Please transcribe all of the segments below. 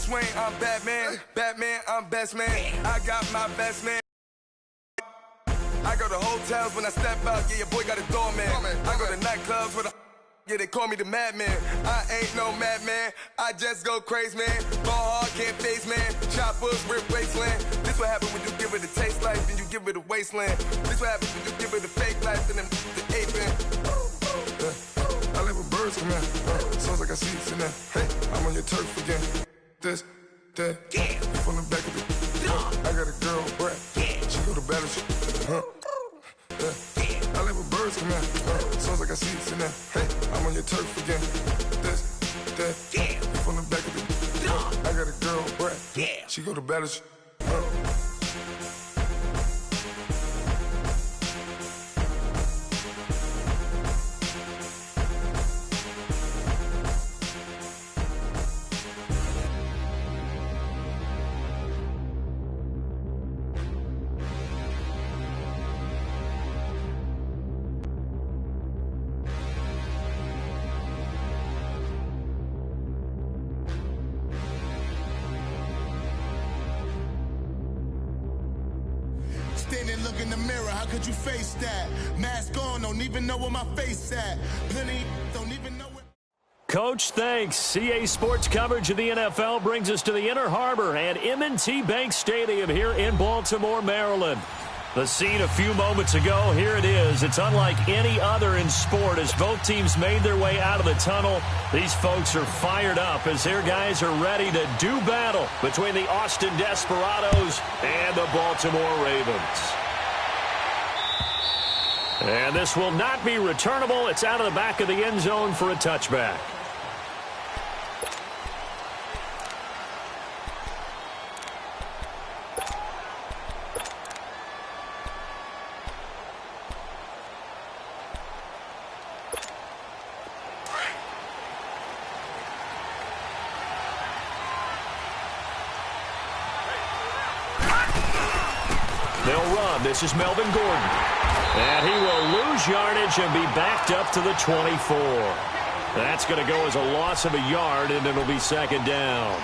Bruce Wayne, I'm Batman. Batman, I'm best man. I got my best man. I go to hotels when I step out, yeah, your boy got a doorman. I go to nightclubs with a yeah, they call me the madman. I ain't no madman, I just go crazy, man. Ball hard, can't face, man. Choppers, rip wasteland. This what happens when you give it a taste life, then you give it a wasteland. This what happens when you give it a fake life, and then the ape in. I live with birds from here. Sounds like I see it in there. Hey, I'm on your turf again. This, that, yeah. From the back of the I got a girl, Brad. Yeah. She go to battle. I live with birds from here. Sounds like I see it in there. Hey, I'm on your turf again. This, that, yeah. From the back of the I got a girl, Brad. Yeah. She go to battle. Standing, look in the mirror, how could you face that? Mask on, don't even know where my face at. Plenty, don't even know where. Coach, thanks. CA Sports coverage of the NFL brings us to the Inner Harbor and M&T Bank Stadium here in Baltimore, Maryland. The scene a few moments ago, here it is. It's unlike any other in sport as both teams made their way out of the tunnel. These folks are fired up as their guys are ready to do battle between the Austin Desperados and the Baltimore Ravens. And this will not be returnable. It's out of the back of the end zone for a touchback. They'll run. This is Melvin Gordon. And he will lose yardage and be backed up to the 24. That's going to go as a loss of a yard, and it'll be second down.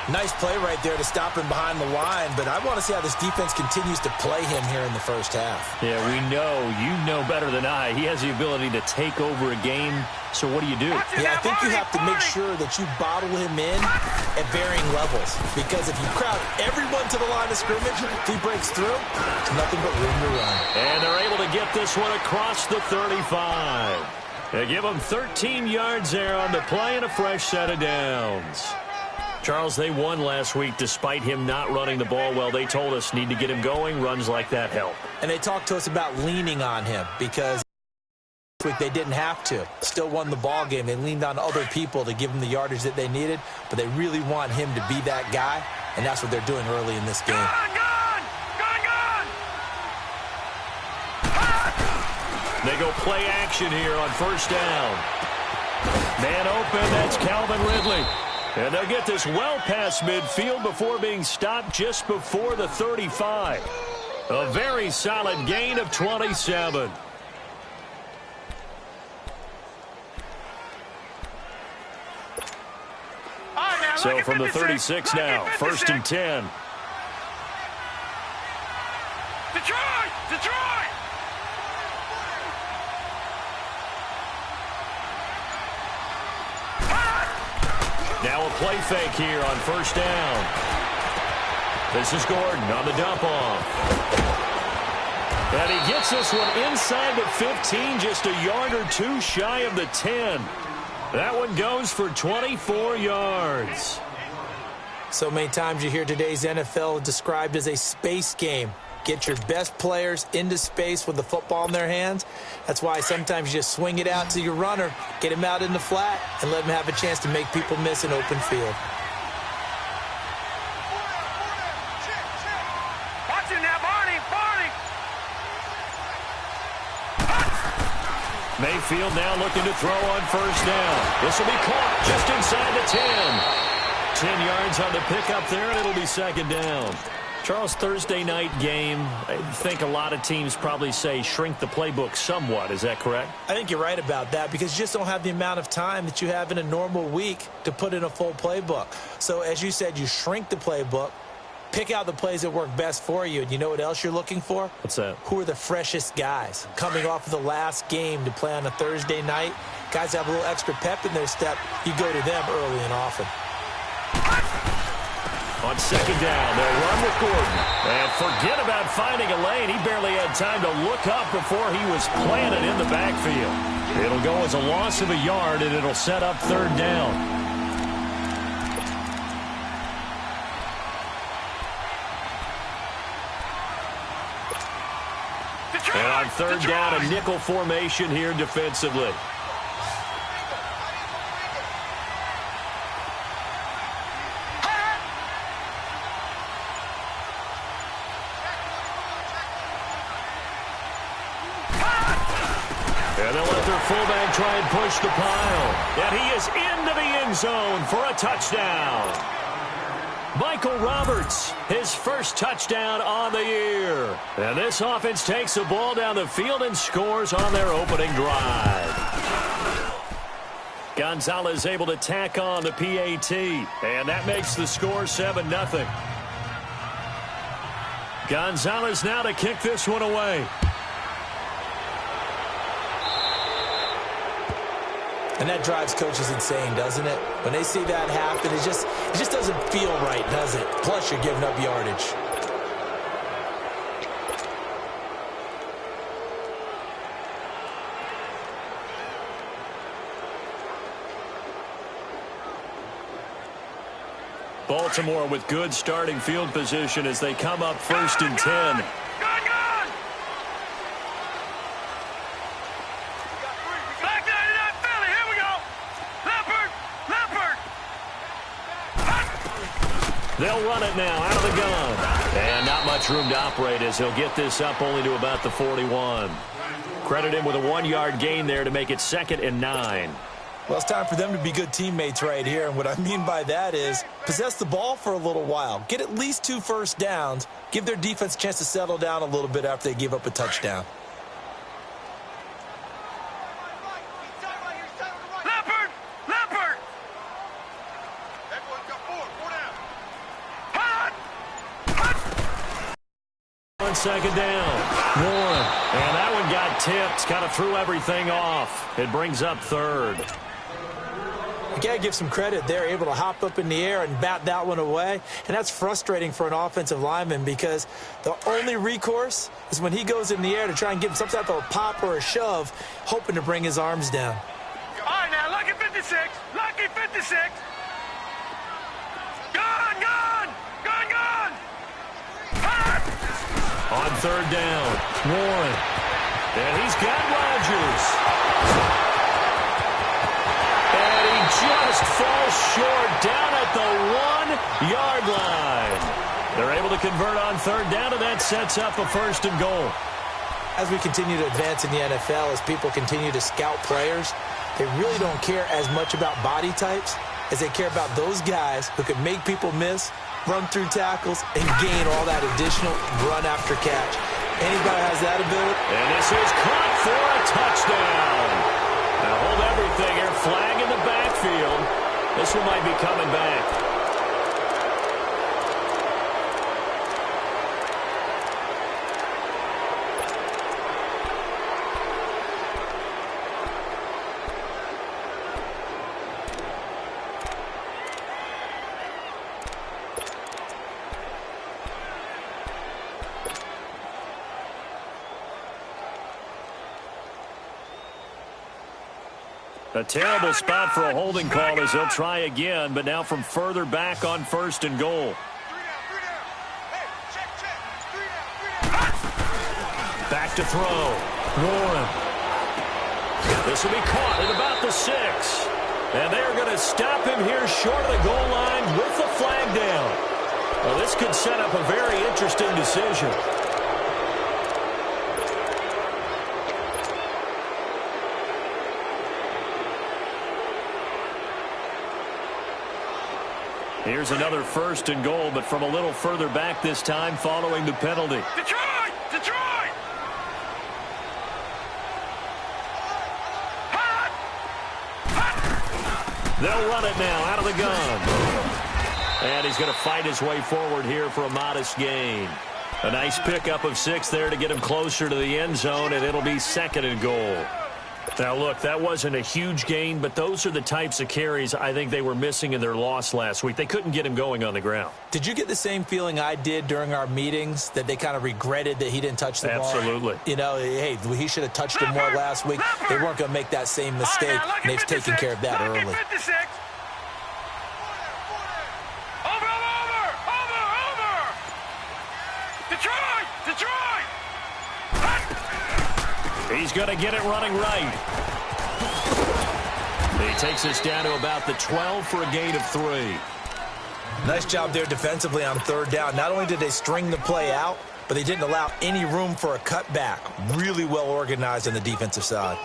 Nice play right there to stop him behind the line, but I want to see how this defense continues to play him here in the first half. Yeah, we know. You know better than I. He has the ability to take over a game. So what do you do? Yeah, I think you have to make sure that you bottle him in at varying levels, because if you crowd everyone to the line of scrimmage, if he breaks through, there's nothing but room to run. And they're able to get this one across the 35. They give him 13 yards there on the play and a fresh set of downs. Charles, they won last week despite him not running the ball well. They told us need to get him going. Runs like that help. And they talked to us about leaning on him because last week they didn't have to. Still won the ball game. They leaned on other people to give them the yardage that they needed, but they really want him to be that guy, and that's what they're doing early in this game. They go play action here on first down. Man open, that's Calvin Ridley. And they'll get this well past midfield before being stopped just before the 35. A very solid gain of 27. So from the 36 now, first and 10. Detroit! Now a play fake here on first down. This is Gordon on the dump off. And he gets this one inside the 15, just a yard or two shy of the 10. That one goes for 24 yards. So many times you hear today's NFL described as a space game. Get your best players into space with the football in their hands. That's why sometimes you just swing it out to your runner, get him out in the flat, and let him have a chance to make people miss an open field. Watch him now, Barney! Mayfield now looking to throw on first down. This will be caught just inside the 10. 10 yards on the pickup there, and it'll be second down. Charles, Thursday night game, I think a lot of teams probably say shrink the playbook somewhat. Is that correct? I think you're right about that because you just don't have the amount of time that you have in a normal week to put in a full playbook. So as you said, you shrink the playbook, pick out the plays that work best for you. And you know what else you're looking for? What's that? Who are the freshest guys coming off of the last game to play on a Thursday night? Guys have a little extra pep in their step. You go to them early and often. On second down, they'll run with Gordon. And forget about finding a lane. He barely had time to look up before he was planted in the backfield. It'll go as a loss of a yard, and it'll set up third down. And on third down, a nickel formation here defensively. And they'll let their fullback try and push the pile. And he is into the end zone for a touchdown. Michael Roberts, his first touchdown on the year. And this offense takes the ball down the field and scores on their opening drive. Gonzalez able to tack on the PAT. And that makes the score 7-0. Gonzalez now to kick this one away. And that drives coaches insane, doesn't it? When they see that happen, it just doesn't feel right, does it? Plus, you're giving up yardage. Baltimore with good starting field position as they come up first and 10. They'll run it now out of the gun. And not much room to operate as he'll get this up only to about the 41. Credit him with a 1-yard gain there to make it 2nd and 9. Well, it's time for them to be good teammates right here. And what I mean by that is possess the ball for a little while. Get at least 2 first downs. Give their defense a chance to settle down a little bit after they give up a touchdown. On second down, Warren. And that one got tipped. Kind of threw everything off. It brings up third. You got to give some credit. They're able to hop up in the air and bat that one away. And that's frustrating for an offensive lineman because the only recourse is when he goes in the air to try and give him some type of a pop or a shove, hoping to bring his arms down. All right, now, lucky 56. Lucky 56. Gone, gone. Gone, gone. On third down, Warren. And he's got Rodgers. And he just falls short down at the 1-yard line. They're able to convert on third down, and that sets up a 1st and goal. As we continue to advance in the NFL, as people continue to scout players, they really don't care as much about body types as they care about those guys who can make people miss, run through tackles, and gain all that additional run after catch. Anybody has that ability? And this is caught for a touchdown. Now hold everything here. Flag in the backfield. This one might be coming back. A terrible spot for a holding call as he'll try again, but now from further back on 1st and goal. Back to throw. Warren. This will be caught at about the 6. And they're going to stop him here short of the goal line with the flag down. Well, this could set up a very interesting decision. Here's another 1st and goal, but from a little further back this time following the penalty. Detroit! Detroit! Hot! Hot! They'll run it now out of the gun. And he's going to fight his way forward here for a modest gain. A nice pickup of 6 there to get him closer to the end zone, and it'll be 2nd and goal. Now, look, that wasn't a huge gain, but those are the types of carries I think they were missing in their loss last week. They couldn't get him going on the ground. Did you get the same feeling I did during our meetings, that they kind of regretted that he didn't touch the ball? Absolutely. You know, hey, he should have touched it more last week. They weren't going to make that same mistake, and they've taken care of that early. 56. Over! Detroit! Detroit! He's going to get it running right. He takes us down to about the 12 for a gain of 3. Nice job there defensively on 3rd down. Not only did they string the play out, but they didn't allow any room for a cutback. Really well organized on the defensive side.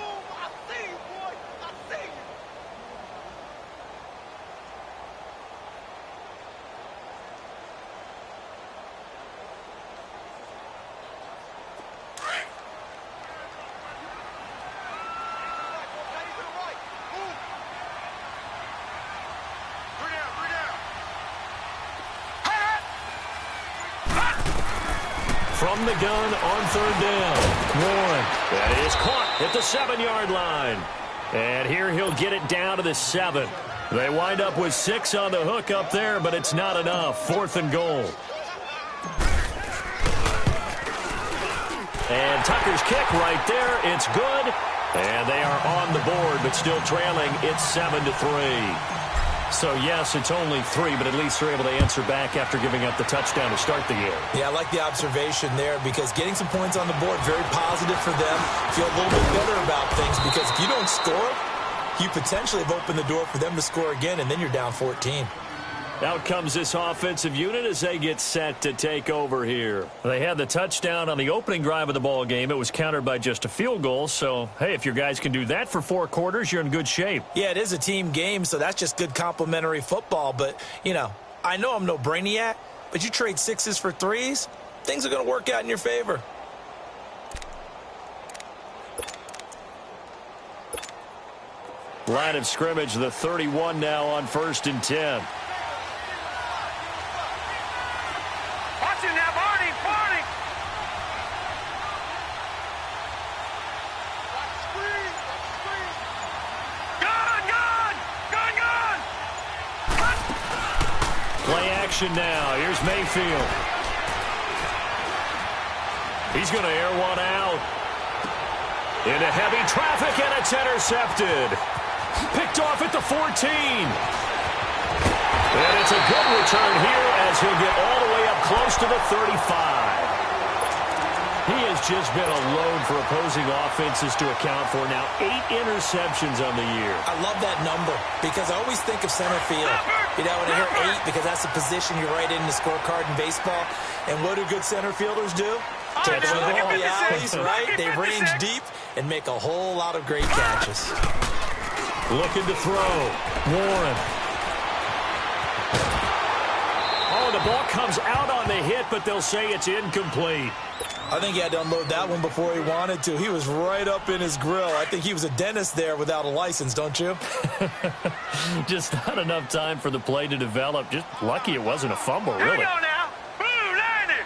From the gun on 3rd down. Warren. That is caught at the 7-yard line. And here he'll get it down to the 7. They wind up with 6 on the hook up there, but it's not enough. 4th and goal. And Tucker's kick right there. It's good. And they are on the board, but still trailing. It's 7-3. So, yes, it's only 3, but at least they're able to answer back after giving up the touchdown to start the game. Yeah, I like the observation there, because getting some points on the board, very positive for them. Feel a little bit better about things, because if you don't score, you potentially have opened the door for them to score again, and then you're down 14. Out comes this offensive unit as they get set to take over here. They had the touchdown on the opening drive of the ball game. It was countered by just a field goal. So, hey, if your guys can do that for 4 quarters, you're in good shape. Yeah, it is a team game, so that's just good complimentary football. But, you know, I know I'm no brainiac, but you trade 6s for 3s, things are going to work out in your favor. Line of scrimmage, the 31 now on 1st and 10. Now, here's Mayfield. He's going to air one out. Into heavy traffic, and it's intercepted. Picked off at the 14. And it's a good return here as he'll get all the way up close to the 35. He has just been a load for opposing offenses to account for. Now 8 interceptions on the year. I love that number because I always think of center field. You know, when I hear 8, because that's the position you write in the scorecard in baseball. And what do good center fielders do? Take the ball in the alleys, right? They range deep and make a whole lot of great catches. Looking to throw. Warren. Oh, the ball comes out on the hit, but they'll say it's incomplete. I think he had to unload that one before he wanted to. He was right up in his grill. I think he was a dentist there without a license, don't you? Just not enough time for the play to develop. Just lucky it wasn't a fumble, really. Here we go now. Blue landed.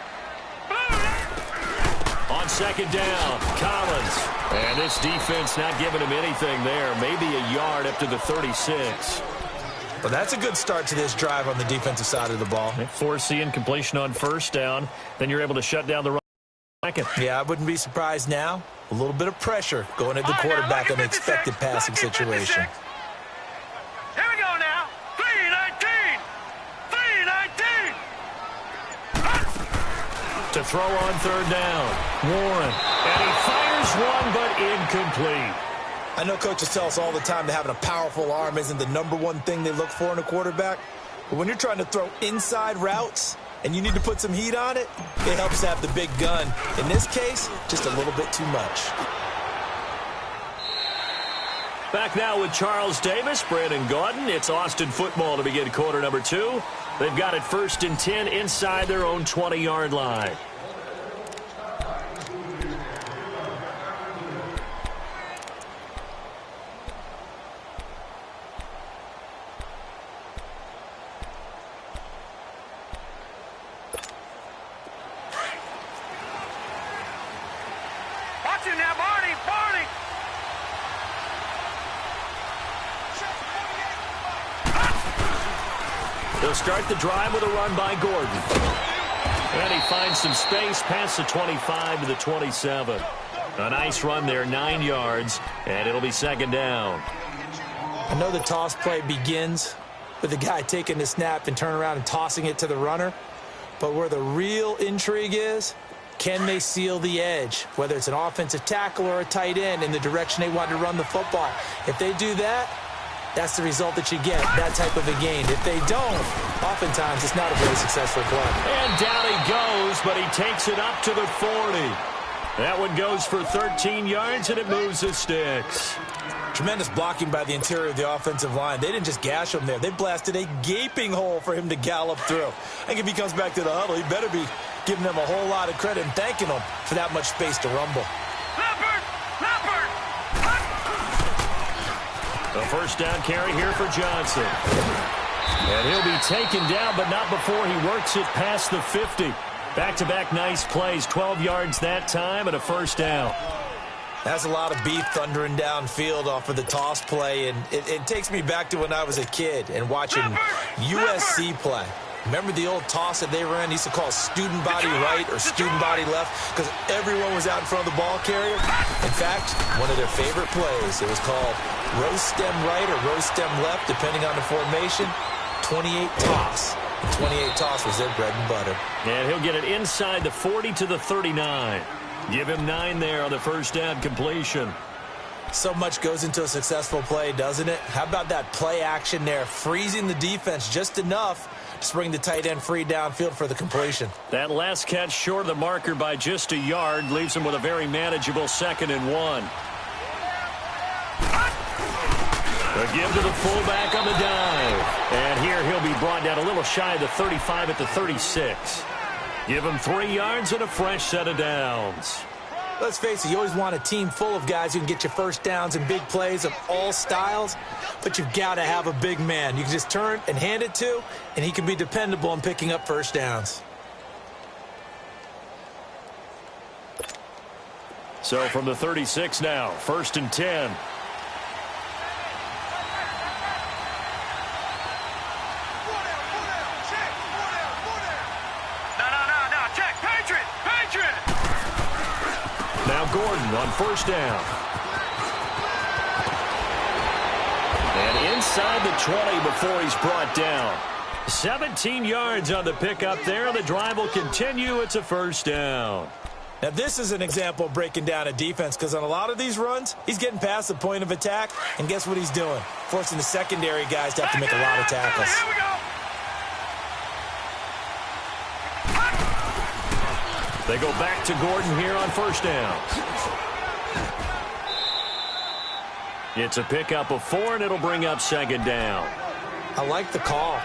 On 2nd down, Collins. And this defense not giving him anything there. Maybe a yard up to the 36. Well, that's a good start to this drive on the defensive side of the ball. Forcing completion on 1st down. Then you're able to shut down the run. Yeah, I wouldn't be surprised now. A little bit of pressure going at the quarterback in an expected passing situation. Here we go now. 3-19. 3-19. To throw on 3rd down. Warren. And he fires one, but incomplete. I know coaches tell us all the time that having a powerful arm isn't the #1 thing they look for in a quarterback. But when you're trying to throw inside routes and you need to put some heat on it, it helps to have the big gun. In this case, just a little bit too much. Back now with Charles Davis, Brandon Gaudin. It's Austin football to begin quarter number 2. They've got it 1st and 10 inside their own 20-yard line. Watch him now, Barney! Barney! They'll start the drive with a run by Gordon. And he finds some space past the 25 to the 27. A nice run there, 9 yards, and it'll be 2nd down. I know the toss play begins with the guy taking the snap and turning around and tossing it to the runner. But where the real intrigue is, can they seal the edge, whether it's an offensive tackle or a tight end, in the direction they want to run the football? If they do that, that's the result that you get, that type of a gain. If they don't, oftentimes it's not a very successful play. And down he goes, but he takes it up to the 40. That one goes for 13 yards, and it moves the sticks. Tremendous blocking by the interior of the offensive line. They didn't just gash him there. They blasted a gaping hole for him to gallop through. I think if he comes back to the huddle, he better be giving them a whole lot of credit and thanking them for that much space to rumble. Leopard! Leopard! The 1st down carry here for Johnson. And he'll be taken down, but not before he works it past the 50. Back-to-back nice plays, 12 yards that time, and a 1st down. That's a lot of beef thundering downfield off of the toss play, and it takes me back to when I was a kid and watching USC play. Remember the old toss that they ran? They used to call student body right or student body left because everyone was out in front of the ball carrier. In fact, one of their favorite plays, it was called roast stem right or roast stem left, depending on the formation. 28 toss. The 28 toss was their bread and butter. And he'll get it inside the 40 to the 39. Give him 9 there on the 1st down completion. So much goes into a successful play, doesn't it? How about that play action there, freezing the defense just enough to bring the tight end free downfield for the completion. That last catch short of the marker by just a yard leaves him with a very manageable 2nd and 1. A give to the fullback on the dive. And here he'll be brought down a little shy of the 35 at the 36. Give him 3 yards and a fresh set of downs. Let's face it, you always want a team full of guys who can get you 1st downs and big plays of all styles, but you've got to have a big man you can just turn and hand it to, and he can be dependable in picking up 1st downs. So from the 36 now, 1st and 10. Now Gordon on 1st down. And inside the 20 before he's brought down. 17 yards on the pickup there. The drive will continue. It's a 1st down. Now this is an example of breaking down a defense because on a lot of these runs, he's getting past the point of attack. And guess what he's doing? Forcing the secondary guys to have to make a lot of tackles. Here we go. They go back to Gordon here on 1st down. It's a pickup of 4, and it'll bring up 2nd down. I like the call.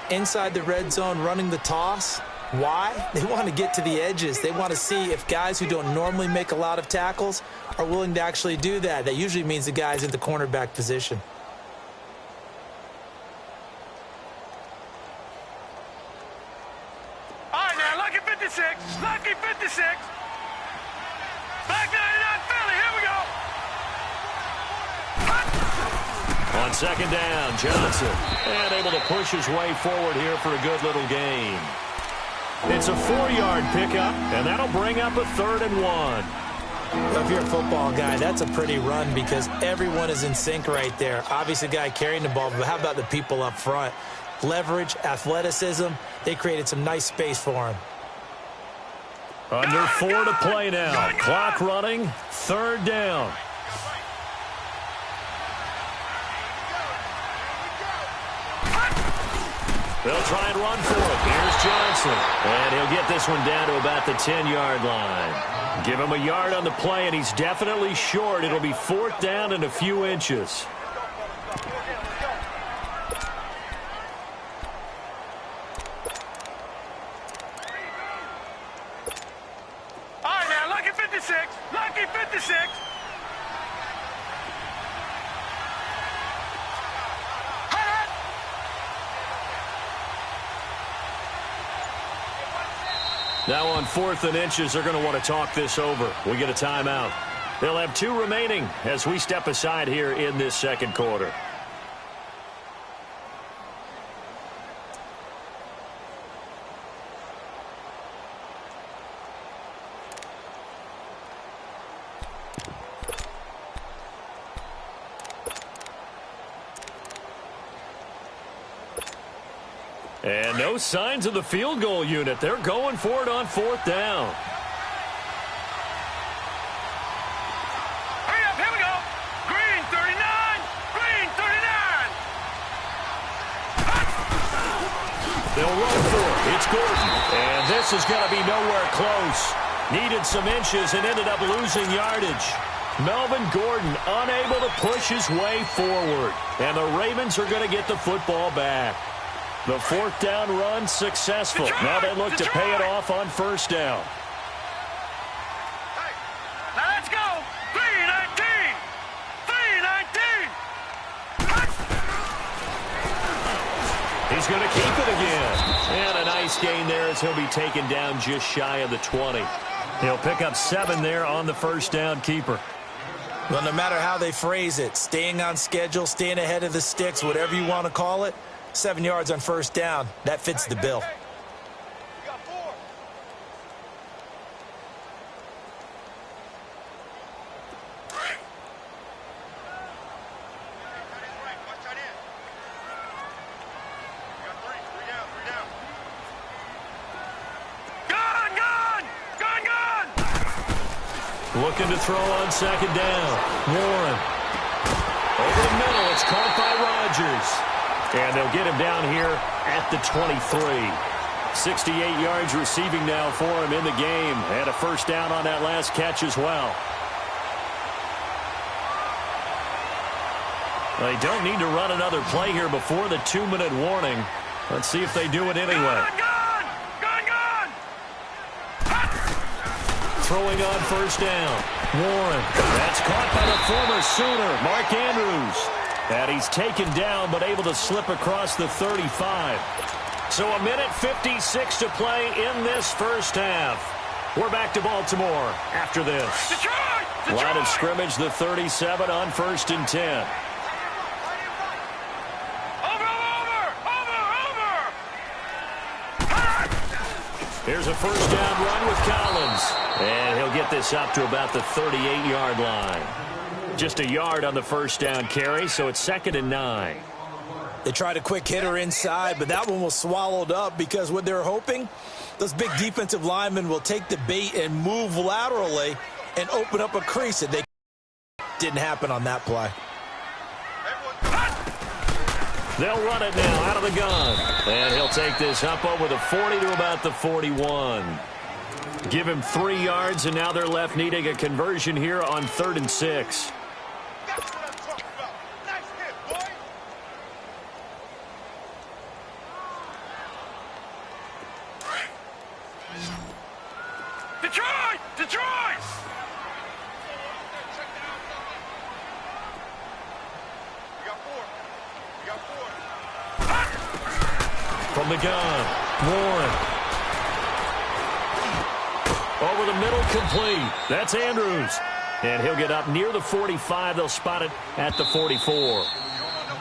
Inside the red zone, running the toss. Why? They want to get to the edges. They want to see if guys who don't normally make a lot of tackles are willing to actually do that. That usually means the guy's in the cornerback position. All right, now, lucky 56. Lucky 56. Back 99 Philly. Here we go. On 2nd down, Johnson. And able to push his way forward here for a good little gain. It's a 4-yard pickup, and that'll bring up a 3rd and 1. So if you're a football guy, that's a pretty run because everyone is in sync right there. Obviously, the guy carrying the ball, but how about the people up front? Leverage, athleticism, they created some nice space for him. Under 4 to play now. Clock running, 3rd down. They'll try and run for it. Here's Johnson. And he'll get this one down to about the 10-yard line. Give him a yard on the play, and he's definitely short. It'll be 4th down and a few inches. Now on 4th and inches, they're going to want to talk this over. We get a timeout. They'll have 2 remaining as we step aside here in this second quarter. And no signs of the field goal unit. They're going for it on 4th down. Hurry up, here we go. Green 39, green 39. They'll roll for it. It's Gordon. And this is going to be nowhere close. Needed some inches and ended up losing yardage. Melvin Gordon unable to push his way forward. And the Ravens are going to get the football back. The 4th down run successful. Detroit! Now they look Detroit! to pay it off on 1st down. Now let's go. 319, 319. He's going to keep it again. And a nice gain there as he'll be taken down just shy of the 20. He'll pick up 7 there on the 1st down keeper. Well, no matter how they phrase it, staying on schedule, staying ahead of the sticks, whatever you want to call it, 7 yards on 1st down, that fits the bill. Looking to throw on 2nd down. Warren. Over the middle, it's caught by Rodgers. And they'll get him down here at the 23. 68 yards receiving now for him in the game. And a 1st down on that last catch as well. They don't need to run another play here before the 2-minute warning. Let's see if they do it anyway. Throwing on 1st down. Warren. That's caught by the former Sooner, Mark Andrews. And he's taken down but able to slip across the 35. So 1:56 to play in this 1st half. We're back to Baltimore after this. Detroit! Line of scrimmage, the 37 on 1st and 10. Here's a 1st down run with Collins. And he'll get this up to about the 38-yard line. Just a yard on the 1st down carry, so it's 2nd and 9. They tried a quick hitter inside, but that one was swallowed up because what they're hoping, those big defensive linemen will take the bait and move laterally and open up a crease. And they didn't happen on that play. They'll run it now out of the gun. And he'll take this up over the 40 to about the 41. Give him 3 yards, and now they're left needing a conversion here on 3rd and 6. Detroit! Detroit! From the gun, Warren. Over the middle, complete. That's Andrews. And he'll get up near the 45. They'll spot it at the 44.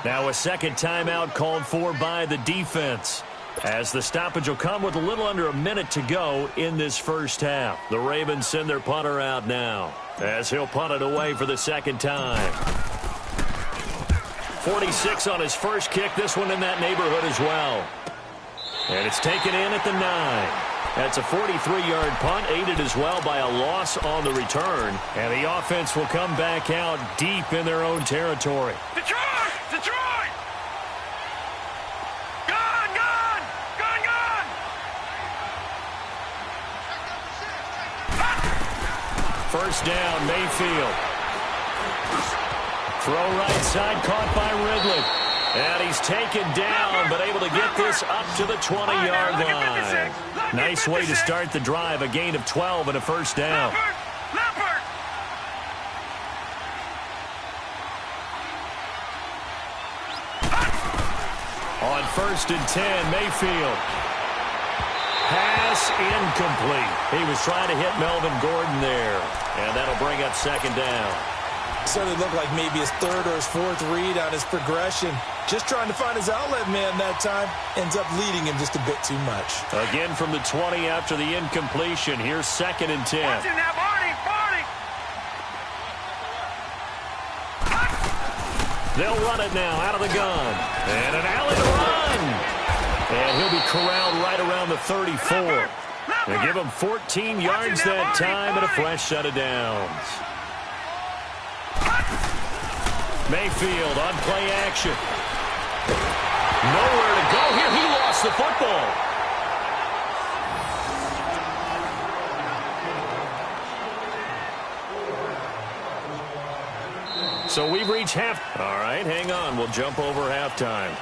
Now a 2nd timeout called for by the defense, as the stoppage will come with a little under a minute to go in this 1st half. The Ravens send their punter out now, as he'll punt it away for the 2nd time. 46 on his first kick. This one in that neighborhood as well. And it's taken in at the 9. That's a 43-yard punt, aided as well by a loss on the return. And the offense will come back out deep in their own territory. Detroit! Detroit! Gun! Gun! Gun! Gun! 1st down, Mayfield. Throw right side, caught by Ridley. And he's taken down, but able to get this up to the 20-yard line. Nice way to start the drive, a gain of 12 and a 1st down. Leopard! On 1st and 10, Mayfield. Pass incomplete. He was trying to hit Melvin Gordon there, and that'll bring up second down. Certainly looked like maybe his third or his fourth read on his progression. Just trying to find his outlet man that time. Ends up leading him just a bit too much. Again from the 20 after the incompletion. Here's 2nd and 10. Watch it now, Barney. They'll run it now out of the gun. And an alley to run. And he'll be corralled right around the 34. They give him 14 yards that time and a fresh set of downs. Mayfield on play action. Nowhere to go here. He lost the football. So we've reached half. All right, hang on. We'll jump over halftime.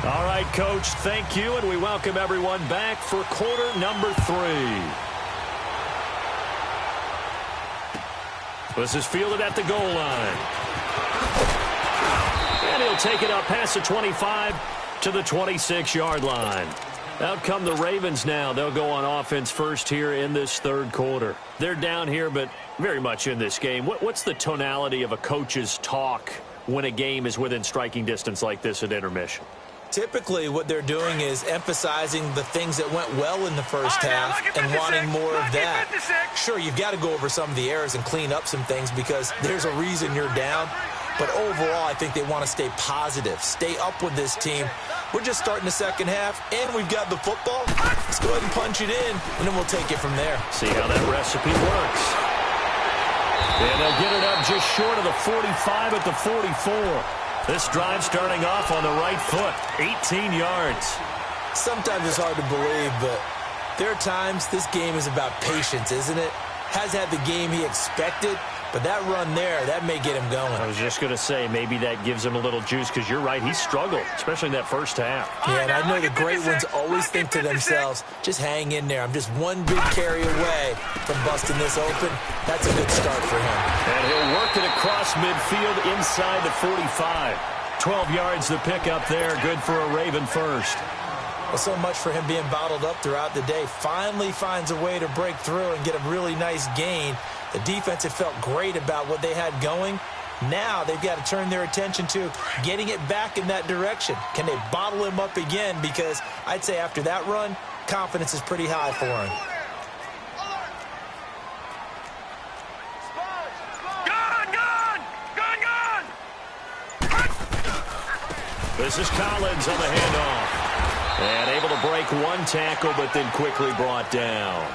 All right, Coach, thank you, and we welcome everyone back for quarter number 3. This is fielded at the goal line. And he'll take it up past the 25 to the 26-yard line. Out come the Ravens now. They'll go on offense first here in this third quarter. They're down here, but very much in this game. What's the tonality of a coach's talk when a game is within striking distance like this at intermission? Typically, what they're doing is emphasizing the things that went well in the first half and wanting more of that. Sure, you've got to go over some of the errors and clean up some things because there's a reason you're down. But overall, I think they want to stay positive, stay up with this team. We're just starting the second half, and we've got the football. Let's go ahead and punch it in, and then we'll take it from there. See how that recipe works. And they'll get it up just short of the 45 at the 44. This drive starting off on the right foot, 18 yards. Sometimes it's hard to believe, but there are times this game is about patience, isn't it? Has had the game he expected, but that run there, that may get him going. I was just going to say, maybe that gives him a little juice because you're right, he struggled, especially in that first half. Yeah, and I know the great ones always think to themselves, just hang in there. I'm just one big carry away from busting this open. That's a good start for him. And he'll work it across midfield inside the 45. 12 yards to pick up there. Good for a Raven first. Well, so much for him being bottled up throughout the day. Finally finds a way to break through and get a really nice gain. The defense had felt great about what they had going. Now they've got to turn their attention to getting it back in that direction. Can they bottle him up again? Because I'd say after that run, confidence is pretty high for him. This is Collins on the handoff. And able to break one tackle, but then quickly brought down.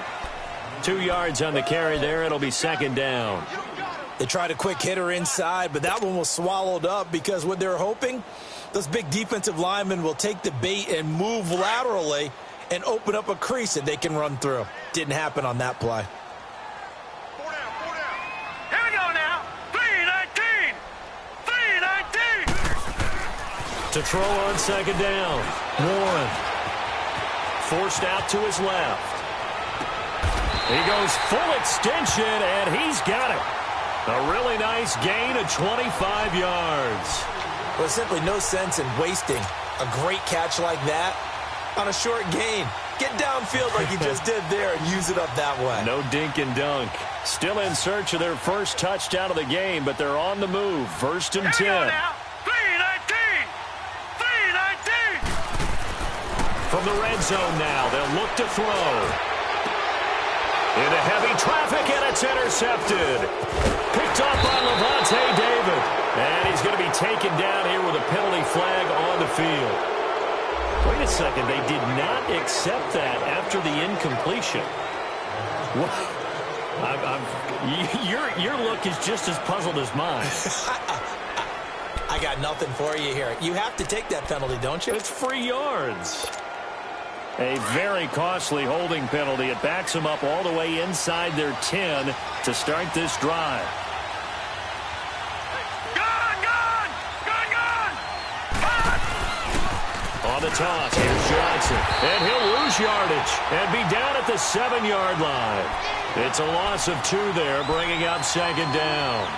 2 yards on the carry there. It'll be second down. They tried a quick hitter inside, but that one was swallowed up because what they're hoping, those big defensive linemen will take the bait and move laterally and open up a crease that they can run through. Didn't happen on that play. Here we go now. 3-19. 3-19. To throw on second down. Warren. Forced out to his left. He goes full extension, and he's got it. A really nice gain of 25 yards. Well, there's simply no sense in wasting a great catch like that on a short gain. Get downfield like you just did there and use it up that way. No dink and dunk. Still in search of their first touchdown of the game, but they're on the move. First and 10. Here we go now. 3-19. 3-19. From the red zone now, they'll look to throw. Into heavy traffic, and it's intercepted. Picked up by Levante David. And he's going to be taken down here with a penalty flag on the field. Wait a second. They did not accept that after the incompletion. What? Your look is just as puzzled as mine. I got nothing for you here. You have to take that penalty, don't you? It's free yards. A very costly holding penalty. It backs them up all the way inside their 10 to start this drive. Gone! On the toss, here's Johnson. And he'll lose yardage and be down at the 7-yard line. It's a loss of 2 there, bringing up second down.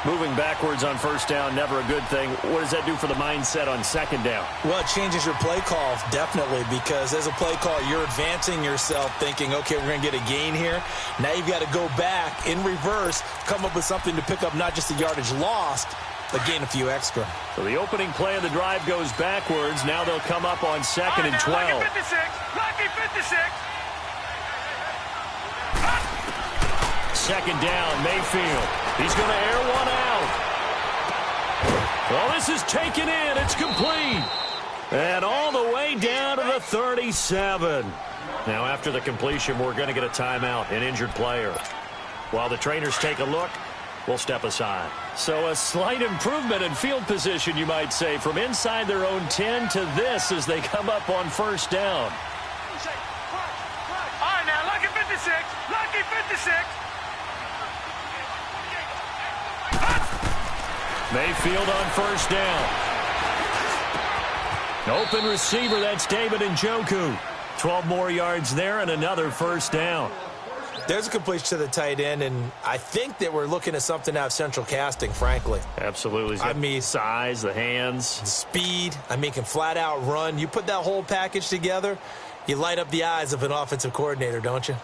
Moving backwards on first down, never a good thing. What does that do for the mindset on second down? Well, it changes your play call, definitely, because as a play call, you're advancing yourself thinking, okay, we're going to get a gain here. Now you've got to go back in reverse, come up with something to pick up not just the yardage lost, but gain a few extra. So the opening play of the drive goes backwards. Now they'll come up on second and 12. Lucky 56. Lucky 56. Second down, Mayfield. He's going to air one out. Well, this is taken in. It's complete. And all the way down to the 37. Now, after the completion, we're going to get a timeout, an injured player. While the trainers take a look, we'll step aside. So a slight improvement in field position, you might say, from inside their own 10 to this as they come up on first down. All right, now, lucky 56. Lucky 56. Mayfield on first down. Open receiver, that's David Njoku. 12 more yards there and another first down. There's a completion to the tight end, and I think that we're looking at something out of central casting, frankly. Absolutely. I mean, size, the hands. The speed, can flat out run. You put that whole package together, you light up the eyes of an offensive coordinator, don't you?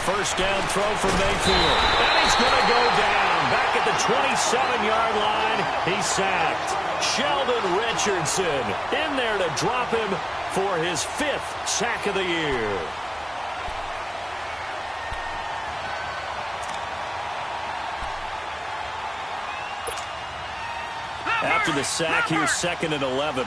First down throw for Mayfield. And he's going to go down. Back at the 27-yard line. He's sacked. Sheldon Richardson in there to drop him for his 5th sack of the year. After the sack, here's 2nd and 11.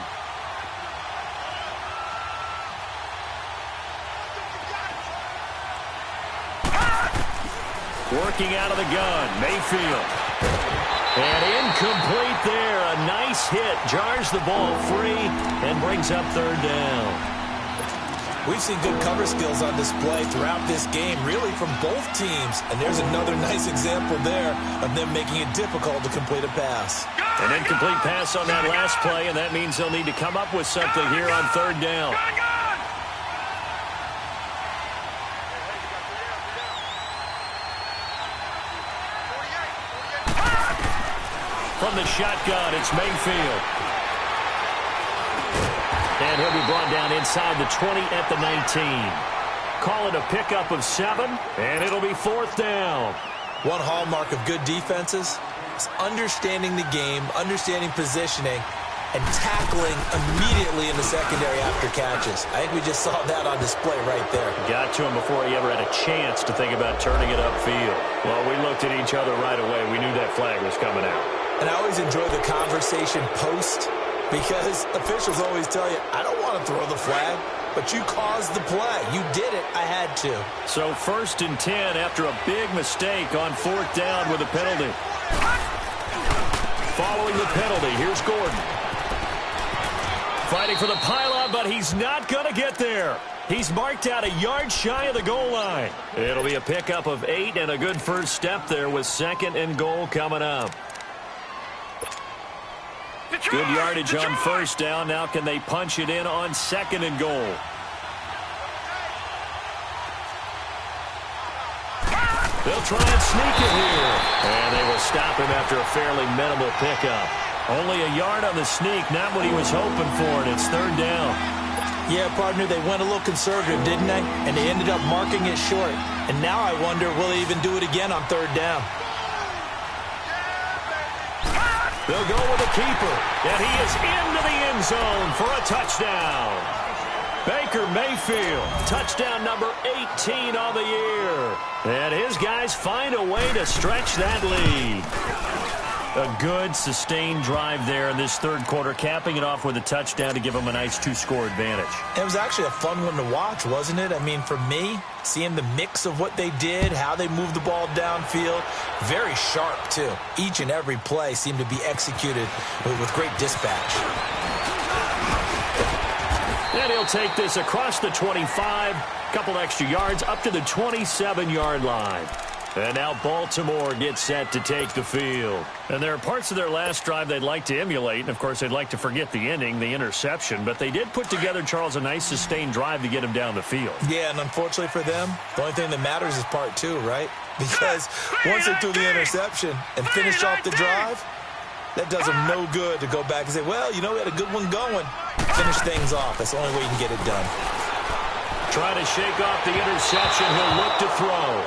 Working out of the gun, Mayfield. And incomplete there. A nice hit. Jars the ball free and brings up 3rd down. We've seen good cover skills on display throughout this game, really from both teams. And there's another nice example there of them making it difficult to complete a pass. An incomplete pass on that last play, and that means they'll need to come up with something here on 3rd down. From the shotgun, it's Mayfield. And he'll be brought down inside the 20 at the 19. Call it a pickup of 7, and it'll be 4th down. One hallmark of good defenses is understanding the game, understanding positioning, and tackling immediately in the secondary after catches. I think we just saw that on display right there. Got to him before he ever had a chance to think about turning it upfield. Well, we looked at each other right away. We knew that flag was coming out. And I always enjoy the conversation post because officials always tell you, I don't want to throw the flag, but you caused the play. You did it. I had to. So 1st and 10 after a big mistake on 4th down with a penalty. Following the penalty, here's Gordon. Fighting for the pylon, but he's not going to get there. He's marked out a yard shy of the goal line. It'll be a pickup of 8 and a good first step there with 2nd and goal coming up. Good yardage on first down. Now can they punch it in on 2nd and goal? They'll try and sneak it here. And they will stop him after a fairly minimal pickup. Only a yard on the sneak, not what he was hoping for, and it's 3rd down. Yeah, partner, they went a little conservative, didn't they? And they ended up marking it short. And now I wonder, will they even do it again on 3rd down? They'll go with a keeper, and he is into the end zone for a touchdown. Baker Mayfield, touchdown number 18 on the year. And his guys find a way to stretch that lead. A good, sustained drive there in this 3rd quarter, capping it off with a touchdown to give them a nice 2-score advantage. It was actually a fun one to watch, wasn't it? I mean, for me, seeing the mix of what they did, how they moved the ball downfield, very sharp, too. Each and every play seemed to be executed with great dispatch. And he'll take this across the 25, couple extra yards, up to the 27-yard line. And now Baltimore gets set to take the field. And there are parts of their last drive they'd like to emulate. And, of course, they'd like to forget the ending, the interception. But they did put together, Charles, a nice sustained drive to get him down the field. Yeah, and unfortunately for them, the only thing that matters is part two, right? Because once they threw the interception and finished off the drive, that does them no good to go back and say, well, you know, we had a good one going. Finish things off. That's the only way you can get it done. Trying to shake off the interception. He'll look to throw.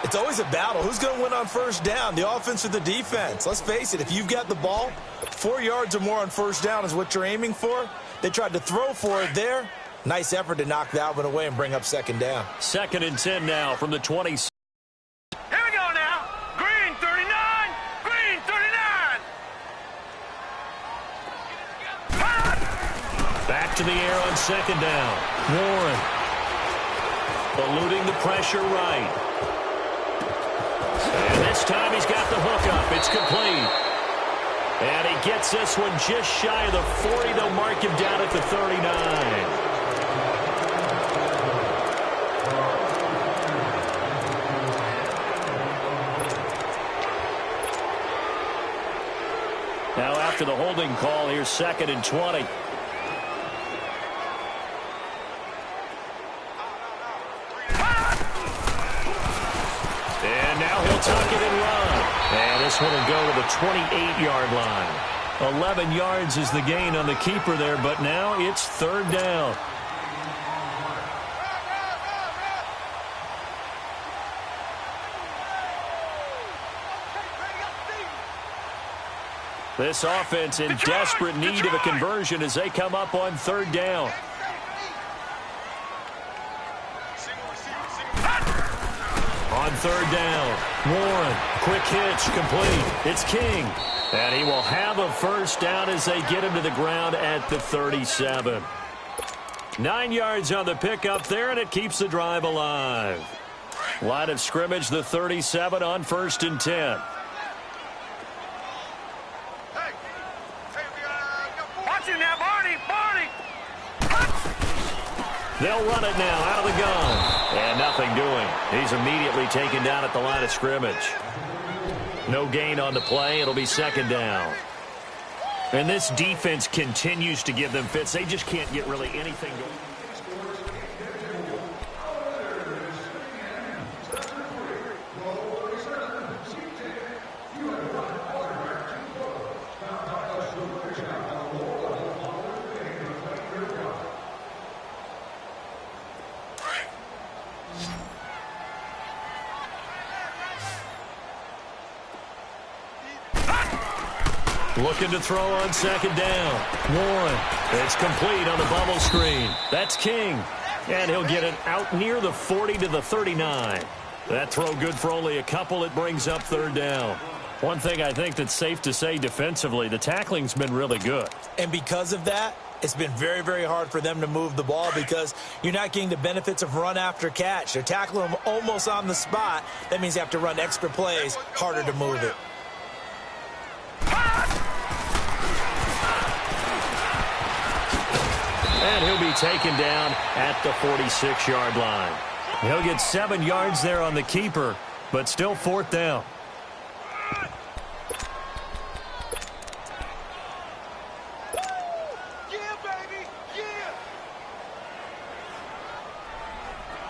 It's always a battle. Who's going to win on first down, the offense or the defense? Let's face it, if you've got the ball, 4 yards or more on first down is what you're aiming for. They tried to throw for it there. Nice effort to knock that one away and bring up second down. 2nd and 10 now from the 20. Here we go now. Green 39. Green 39. Back to the air on 2nd down. Warren eluding the pressure right. And this time he's got the hook up. It's complete. And he gets this one just shy of the 40. They'll mark him down at the 39. Now after the holding call, here's 2nd and 20. Tuck it and run. And this one will go to the 28-yard line. 11 yards is the gain on the keeper there, but now it's 3rd down. This offense in desperate need of a conversion as they come up on 3rd down. On 3rd down, Warren, quick hitch, complete. It's King. And he will have a first down as they get him to the ground at the 37. 9 yards on the pickup there, and it keeps the drive alive. Line of scrimmage, the 37 on 1st and 10. Watch it now, Barney. They'll run it now out of the gun. And nothing doing. He's immediately taken down at the line of scrimmage. No gain on the play. It'll be 2nd down. And this defense continues to give them fits. They just can't get really anything going. Looking to throw on 2nd down. Warren. It's complete on the bubble screen. That's King. And he'll get it out near the 40 to the 39. That throw good for only a couple. It brings up 3rd down. One thing I think that's safe to say defensively, the tackling's been really good. And because of that, it's been very, very hard for them to move the ball because you're not getting the benefits of run after catch. They're tackling them almost on the spot. That means you have to run extra plays, harder to move it. And he'll be taken down at the 46-yard line. He'll get 7 yards there on the keeper, but still 4th down.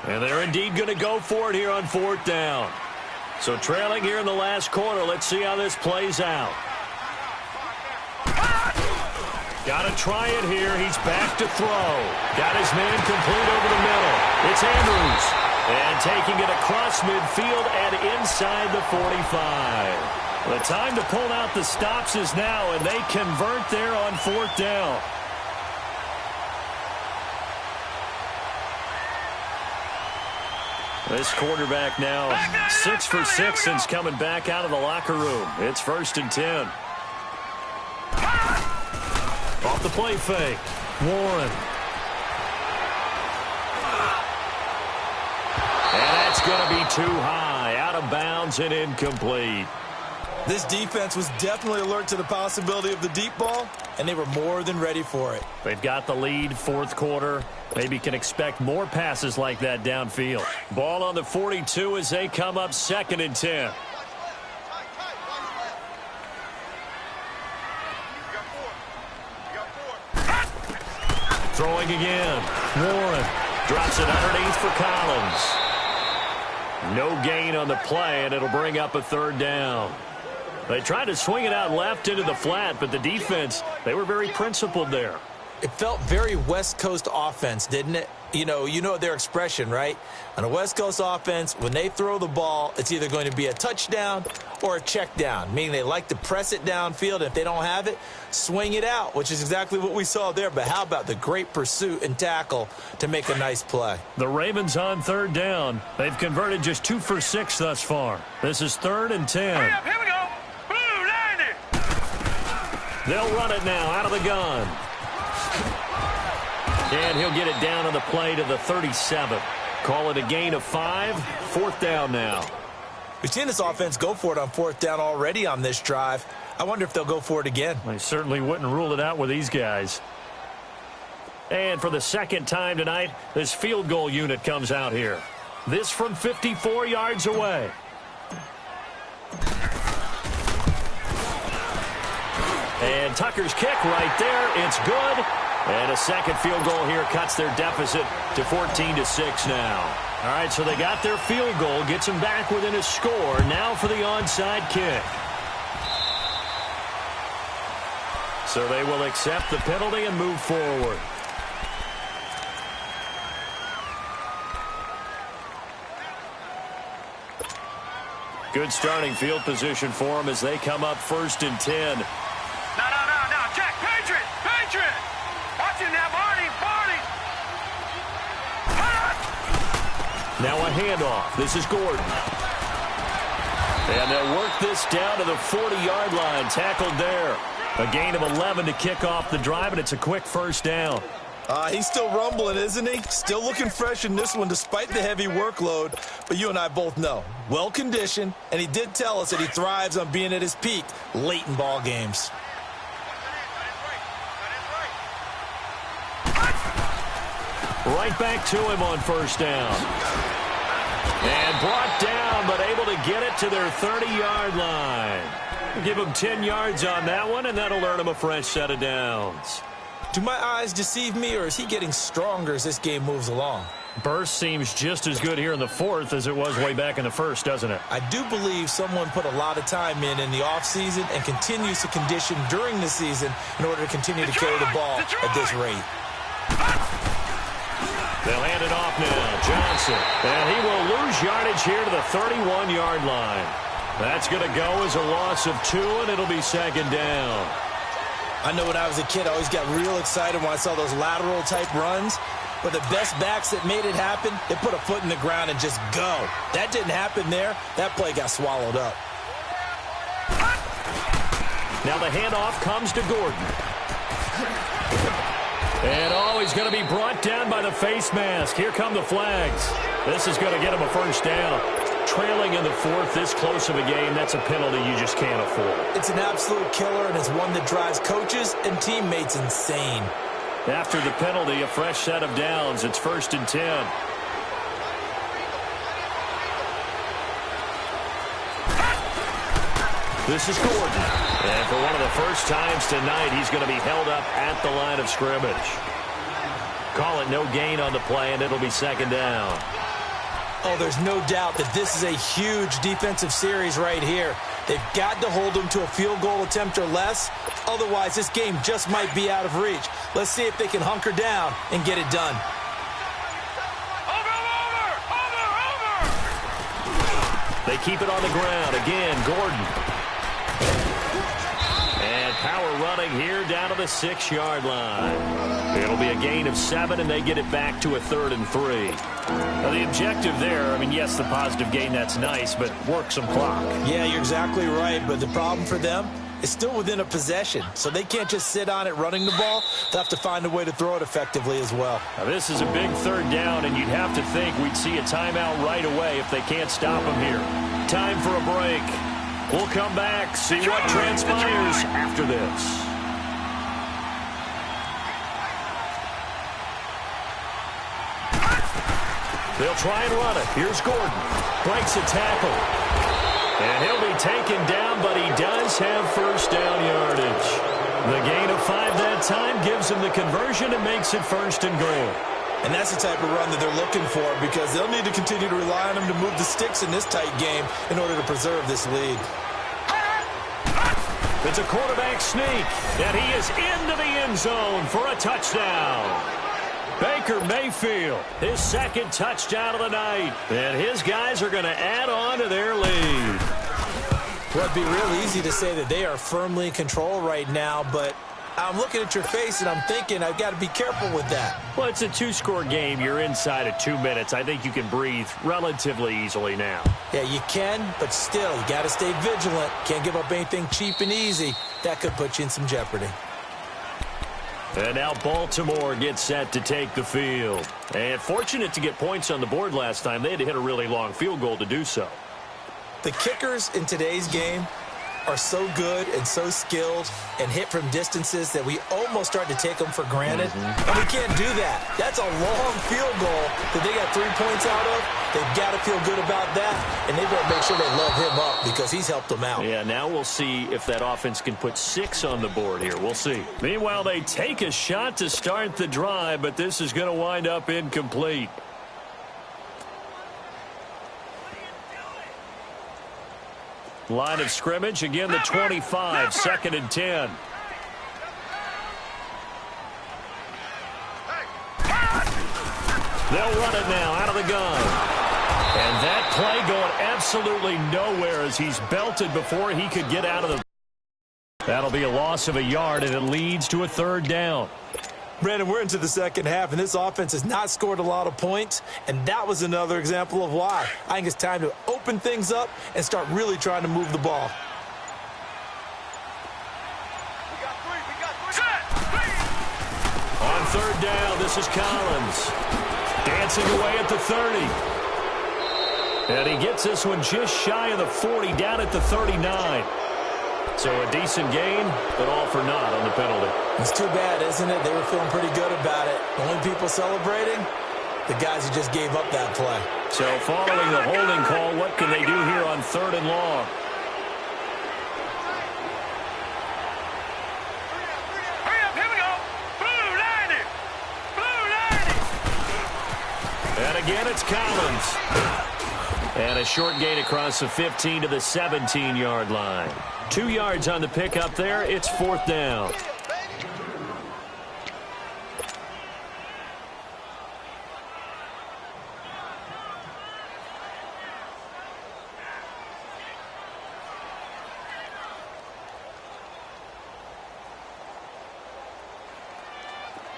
And they're indeed going to go for it here on 4th down. So trailing here in the last quarter, let's see how this plays out. Got to try it here. He's back to throw. Got his man complete over the middle. It's Andrews. And taking it across midfield and inside the 45. The time to pull out the stops is now, and they convert there on 4th down. This quarterback now 6 for 6 since coming back out of the locker room. It's 1st and 10. Off the play fake. Warren. And that's going to be too high. Out of bounds and incomplete. This defense was definitely alert to the possibility of the deep ball, and they were more than ready for it. They've got the lead, fourth quarter. Maybe can expect more passes like that downfield. Ball on the 42 as they come up 2nd and 10. Throwing again. Warren drops it underneath for Collins. No gain on the play, and it'll bring up a 3rd down. They tried to swing it out left into the flat, but the defense, they were very principled there. It felt very West Coast offense, didn't it? You know their expression, right? On a West Coast offense, when they throw the ball, it's either going to be a touchdown or a check down, meaning they like to press it downfield, and if they don't have it, swing it out, which is exactly what we saw there. But how about the great pursuit and tackle to make a nice play? The Ravens on 3rd down. They've converted just 2 for 6 thus far. This is 3rd and 10. Hurry up, here we go. Blue, 90. They'll run it now out of the gun. And he'll get it down on the play to the 37. Call it a gain of 5. 4th down now. We've seen this offense go for it on 4th down already on this drive. I wonder if they'll go for it again. I certainly wouldn't rule it out with these guys. And for the 2nd time tonight, this field goal unit comes out here. This from 54 yards away. And Tucker's kick right there. It's good. And a second field goal here cuts their deficit to 14-6 now. All right, so they got their field goal, gets them back within a score. Now for the onside kick. So they will accept the penalty and move forward. Good starting field position for them as they come up 1st and 10. No. Check. Patriot. Watch him now, Barney. Now a handoff. This is Gordon. And they'll work this down to the 40-yard line. Tackled there. A gain of 11 to kick off the drive, and it's a quick 1st down. He's still rumbling, isn't he? Still looking fresh in this one despite the heavy workload. But you and I both know, well-conditioned, and he did tell us that he thrives on being at his peak late in ball games. Right back to him on 1st down. And brought down, but able to get it to their 30-yard line. Give him 10 yards on that one, and that'll earn him a fresh set of downs. Do my eyes deceive me, or is he getting stronger as this game moves along? Burst seems just as good here in the 4th as it was way back in the 1st, doesn't it? I do believe someone put a lot of time in the offseason and continues to condition during the season in order to continue to carry the ball at this rate. They'll hand it off now. Johnson. And he will lose yardage here to the 31-yard line. That's going to go as a loss of 2, and it'll be 2nd down. I know when I was a kid, I always got real excited when I saw those lateral-type runs. But the best backs that made it happen, they put a foot in the ground and just go. That didn't happen there. That play got swallowed up. Now the handoff comes to Gordon. And he's going to be brought down by the face mask. Here come the flags. This is going to get him a 1st down. Trailing in the 4th, this close of a game, that's a penalty you just can't afford. It's an absolute killer, and it's one that drives coaches and teammates insane. After the penalty, a fresh set of downs. It's 1st and 10. This is Gordon. And for one of the first times tonight, he's going to be held up at the line of scrimmage. Call it no gain on the play, and it'll be 2nd down. Oh, there's no doubt that this is a huge defensive series right here. They've got to hold them to a field goal attempt or less. Otherwise, this game just might be out of reach. Let's see if they can hunker down and get it done. Over! They keep it on the ground. Again, Gordon. And power running here down to the 6-yard line. It'll be a gain of 7, and they get it back to a 3rd and 3. Now, the objective there, I mean, yes, the positive gain, that's nice, but work some clock. Yeah, you're exactly right, but the problem for them is still within a possession, so they can't just sit on it running the ball. They'll have to find a way to throw it effectively as well. Now, this is a big 3rd down, and you'd have to think we'd see a timeout right away if they can't stop them here. Time for a break. We'll come back, see what transpires after this. They'll try and run it. Here's Gordon. Breaks a tackle. And he'll be taken down, but he does have first down yardage. The gain of 5 that time gives him the conversion and makes it 1st and goal. And that's the type of run that they're looking for, because they'll need to continue to rely on him to move the sticks in this tight game in order to preserve this lead. It's a quarterback sneak, and he is into the end zone for a touchdown. Baker Mayfield, his 2nd touchdown of the night, and his guys are going to add on to their lead. Well, it'd be real easy to say that they are firmly in control right now, but I'm looking at your face and I'm thinking I've got to be careful with that. Well, it's a 2-score game. You're inside of 2 minutes. I think you can breathe relatively easily now. Yeah, you can, but still, you got to stay vigilant. Can't give up anything cheap and easy. That could put you in some jeopardy. And now Baltimore gets set to take the field. And fortunate to get points on the board last time. They had to hit a really long field goal to do so. The kickers in today's game are so good and so skilled and hit from distances that we almost start to take them for granted. And we can't do that. That's a long field goal that they got 3 points out of. They've got to feel good about that, and they've got to make sure they love him up because he's helped them out. Yeah, now we'll see if that offense can put 6 on the board here. We'll see. Meanwhile, they take a shot to start the drive, but this is going to wind up incomplete. Line of scrimmage, again the 25, 2nd and 10. They'll run it now out of the gun. And that play going absolutely nowhere as he's belted before he could get out of the... That'll be a loss of a yard, and it leads to a 3rd down. Brandon, we're into the 2nd half, and this offense has not scored a lot of points, and that was another example of why. I think it's time to open things up and start really trying to move the ball. On 3rd down, this is Collins. Dancing away at the 30. And he gets this one just shy of the 40, down at the 39. So a decent gain, but all for naught on the penalty. It's too bad, isn't it? They were feeling pretty good about it. The only people celebrating, the guys who just gave up that play. So following the holding call, what can they do here on 3rd and long? Hurry up, here we go. Blue 90. Blue 90. And again, it's Collins. And a short gain across the 15 to the 17-yard line. 2 yards on the pickup there. It's 4th down.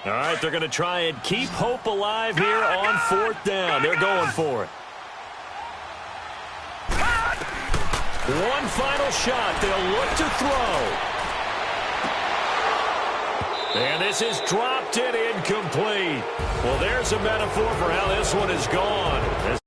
All right, they're going to try and keep hope alive here on 4th down. They're going for it. One final shot. They'll look to throw. And this is dropped and incomplete. Well, there's a metaphor for how this one is gone.